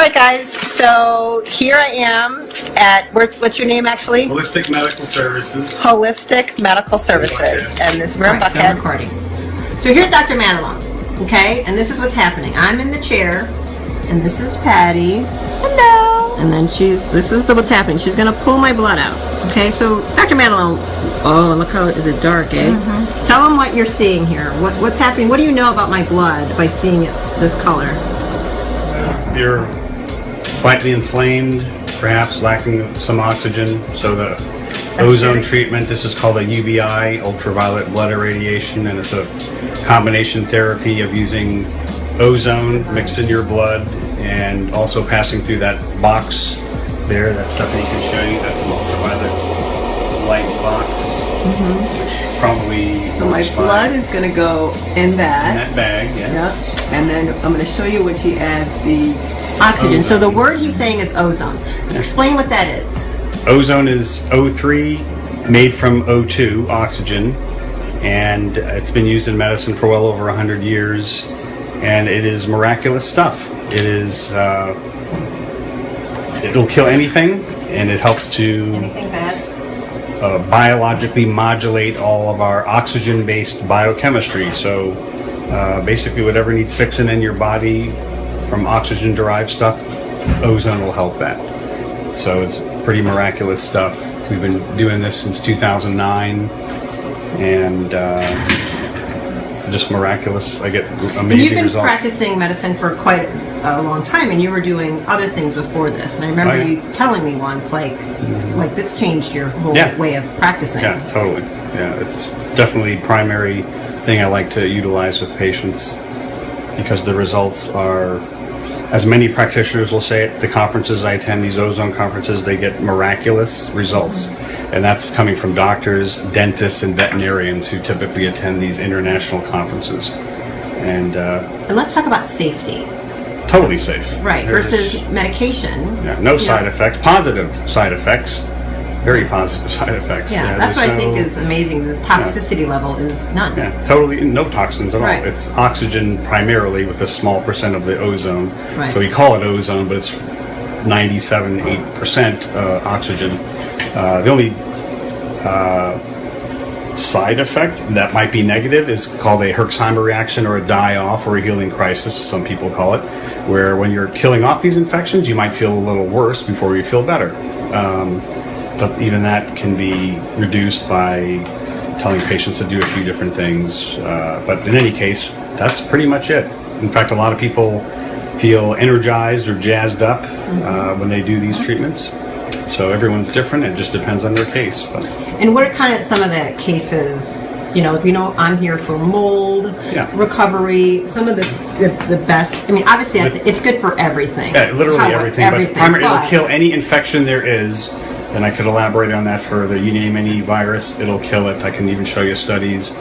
right, guys, so here I am at, what's your name actually? Holistic Medical Services. Holistic Medical Services. And this, we're in Buckhead. So here's Dr. Matalone, okay? And this is what's happening. I'm in the chair, and this is Patty. Hello. And then this is what's happening. She's gonna pull my blood out. Okay, so Dr. Matalone, oh, look how, is it dark, eh? Mm-hmm. Tell them what you're seeing here. What's happening? What do you know about my blood by seeing it this color? You're slightly inflamed, perhaps lacking some oxygen. So the ozone treatment, this is called a UBI, ultraviolet blood irradiation, and it's a combination therapy of using ozone mixed in your blood and also passing through that box there that Stephanie can show you. That's an ultraviolet light box, which probably so my blood is going to go in that bag, yes. Yep. And then I'm going to show you when she adds the oxygen. Ozone. So the word he's saying is ozone. Explain what that is. Ozone is O3 made from O2, oxygen, and it's been used in medicine for well over 100 years, and it is miraculous stuff. It is, it'll kill anything, and it helps to anything bad? Biologically modulate all of our oxygen-based biochemistry. So basically whatever needs fixing in your body from oxygen-derived stuff, ozone will help that. So it's pretty miraculous stuff. We've been doing this since 2009, and just miraculous. I get amazing you've been results. Practicing medicine for quite a long time, and you were doing other things before this. And I remember you telling me once, like this changed your whole way of practicing. Yeah, totally. Yeah, it's definitely primary thing I like to utilize with patients because the results are, as many practitioners will say at the conferences I attend, these ozone conferences, they get miraculous results. And that's coming from doctors, dentists, and veterinarians who typically attend these international conferences. And let's talk about safety. Totally safe. Right, versus medication. Yeah, no side effects, positive side effects, very positive side effects. Yeah, that's what I think is amazing. The toxicity level is none. Yeah, totally, no toxins at all. It's oxygen primarily with a small percent of the ozone. Right. So we call it ozone, but it's 97.8% oxygen. The only side effect that might be negative is called a Herxheimer reaction or a die-off or a healing crisis, some people call it, where when you're killing off these infections, you might feel a little worse before you feel better. But even that can be reduced by telling patients to do a few different things. But in any case, that's pretty much it. In fact, a lot of people feel energized or jazzed up when they do these treatments. So everyone's different. It just depends on their case. But. And what are kind of some of the cases? You know, I'm here for mold recovery. Some of the best. I mean, obviously, it's good for everything. Yeah, literally everything. But primarily, it'll kill any infection there is. And I could elaborate on that further. You name any virus, it'll kill it. I can even show you studies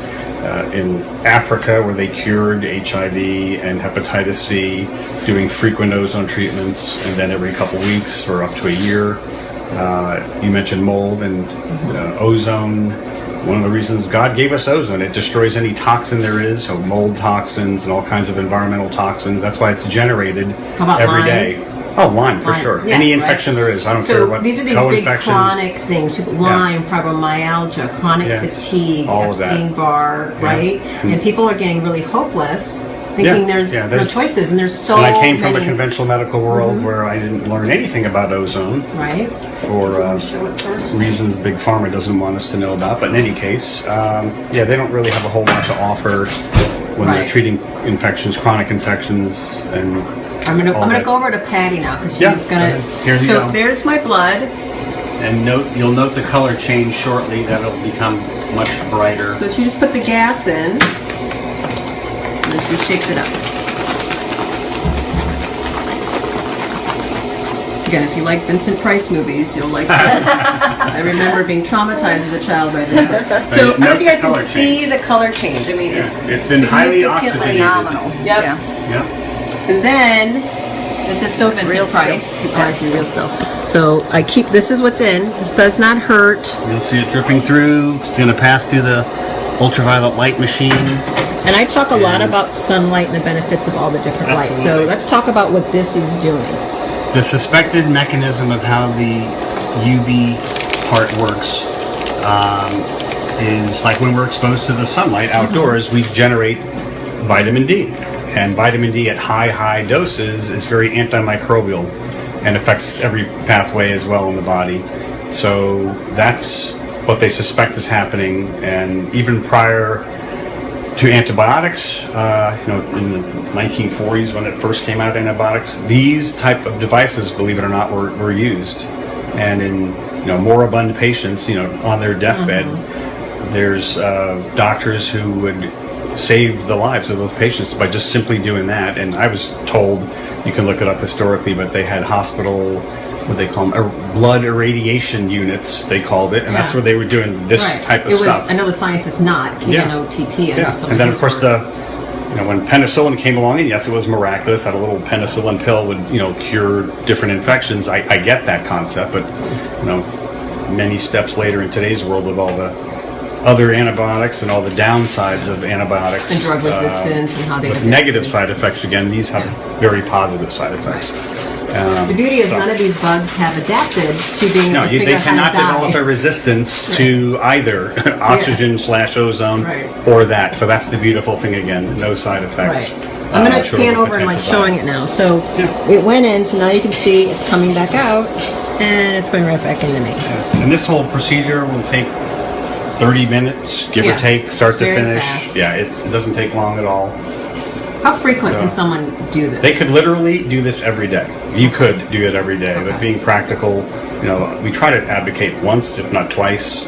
in Africa where they cured HIV and hepatitis C doing frequent ozone treatments, and then every couple weeks for up to a year. You mentioned mold and ozone. One of the reasons God gave us ozone, it destroys any toxin there is, so mold toxins and all kinds of environmental toxins. That's why it's generated every day. Oh, Lyme, for sure. Yeah, any infection there is. I don't care what. These are these big chronic things. Lyme, fibromyalgia, chronic fatigue, Epstein-Barr, right? And people are getting really hopeless, thinking there's no choices, and there's so many. And I came from the conventional medical world where I didn't learn anything about ozone. Right. For reasons Big Pharma doesn't want us to know about. But in any case, they don't really have a whole lot to offer when they're treating infections, chronic infections, and I'm gonna go over to Patty now because she's gonna. So there's my blood. And you'll note the color change shortly. That'll become much brighter. So she just put the gas in, and then she shakes it up. Again, if you like Vincent Price movies, you'll like this. I remember being traumatized as a child by this. So I don't know if you guys can see the color change. I mean, it's been highly oxygenated. Phenomenal. Yep. Yep. And then this is so Vincent Price. Real still. So I keep. This is what's in. This does not hurt. You'll see it dripping through. It's going to pass through the ultraviolet light machine. And I talk a lot about sunlight and the benefits of all the different lights. So let's talk about what this is doing. The suspected mechanism of how the UV part works is like when we're exposed to the sunlight outdoors, we generate vitamin D. And vitamin D at high doses is very antimicrobial and affects every pathway as well in the body. So that's what they suspect is happening. And even prior to antibiotics, in the 1940s when it first came out, antibiotics, these type of devices, believe it or not, were used. And in moribund patients, on their deathbed, there's doctors who would save the lives of those patients by just simply doing that. And I was told, you can look it up historically, but they had hospital, what they call them, blood irradiation units, they called it, and that's where they were doing this type of stuff. I know the science is not KNOTT. And then of course when penicillin came along, and yes, it was miraculous that a little penicillin pill would cure different infections. I get that concept, but many steps later in today's world with all the other antibiotics and all the downsides of antibiotics and drug resistance and how they with negative side effects, again, these have very positive side effects. The beauty is none of these bugs have adapted to being able to figure out how to die. They cannot develop a resistance to either oxygen/ozone or that. So that's the beautiful thing again, no side effects. I'm going to pan over and showing it now. So it went in, so now you can see it's coming back out and it's going right back into me. And this whole procedure will take 30 minutes, give or take, start to finish. Fast. Yeah, it doesn't take long at all. How frequent can someone do this? They could literally do this every day. You could do it every day, but being practical, we try to advocate once, if not twice,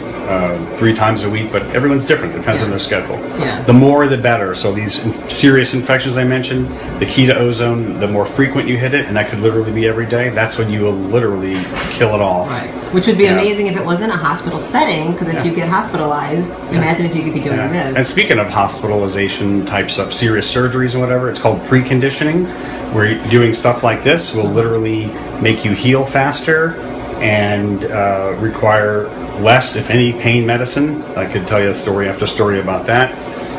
3 times a week, but everyone's different. It depends on their schedule. The more, the better. So these serious infections I mentioned, the key to ozone, the more frequent you hit it, and that could literally be every day, that's when you will literally kill it off. Which would be amazing if it was in a hospital setting, because if you get hospitalized, imagine if you could be doing this. And speaking of hospitalization types of serious surgeries and whatever, it's called preconditioning, where doing stuff like this will literally make you heal faster and require less, if any, pain medicine. I could tell you story after story about that.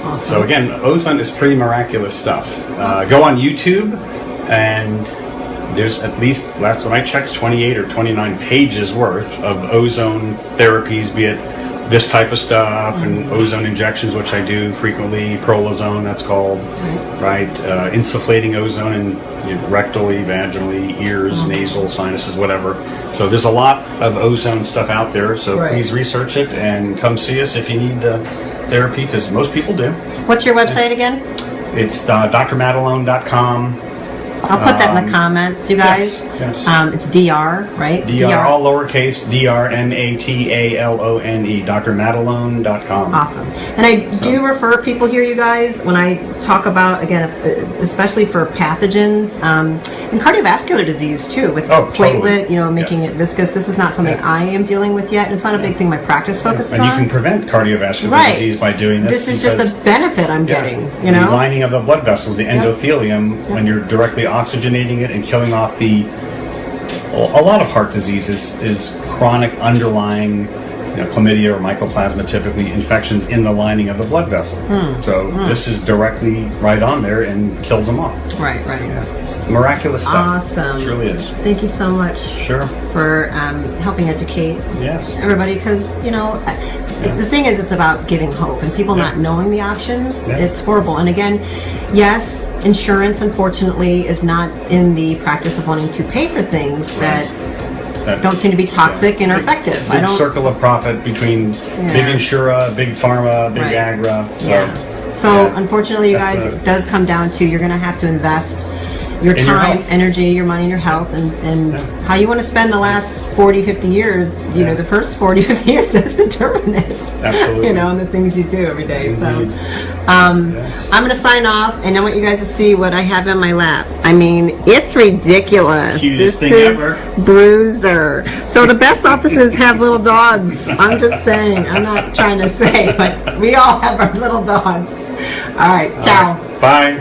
Awesome. So again, ozone is pretty miraculous stuff. Go on YouTube, and there's at least, last when I checked, 28 or 29 pages worth of ozone therapies, be it this type of stuff and ozone injections, which I do frequently, prolozone, that's called, insufflating ozone in rectally, vaginally, ears, nasal, sinuses, whatever. So there's a lot of ozone stuff out there, so please research it and come see us if you need therapy, because most people do. What's your website again? It's drmatalone.com. I'll put that in the comments, you guys. Yes. It's DR, right? DR, all lowercase, DRMATALONE, drmatalone.com. Awesome. And I do refer people here, you guys, when I talk about, again, especially for pathogens, and cardiovascular disease too, with platelet, making it viscous. This is not something I am dealing with yet, and it's not a big thing my practice focuses on. And you can prevent cardiovascular disease by doing this. This is just a benefit I'm getting, The lining of the blood vessels, the endothelium, when you're directly oxygenating it and killing off a lot of heart disease is chronic underlying chlamydia or mycoplasma, typically infections in the lining of the blood vessel. So this is directly right on there and kills them off. Right. Yeah, it's miraculous stuff. Awesome. It really is. Thank you so much. Sure. For helping educate everybody, because the thing is, it's about giving hope and people not knowing the options. It's horrible. And again, yes, insurance unfortunately is not in the practice of wanting to pay for things that don't seem to be toxic and are effective. Big circle of profit between big insurer, big pharma, big agra. So unfortunately, you guys, it does come down to you're going to have to invest your time, energy, your money, your health, and how you want to spend the last 40, 50 years, the first 40, 50 years does determine it. Absolutely. And the things you do every day. So I'm going to sign off, and I want you guys to see what I have in my lap. I mean, it's ridiculous. Cutest this thing is ever. Bruiser. So the best offices have little dogs. I'm just saying. I'm not trying to say, but we all have our little dogs. All right. Ciao. Bye.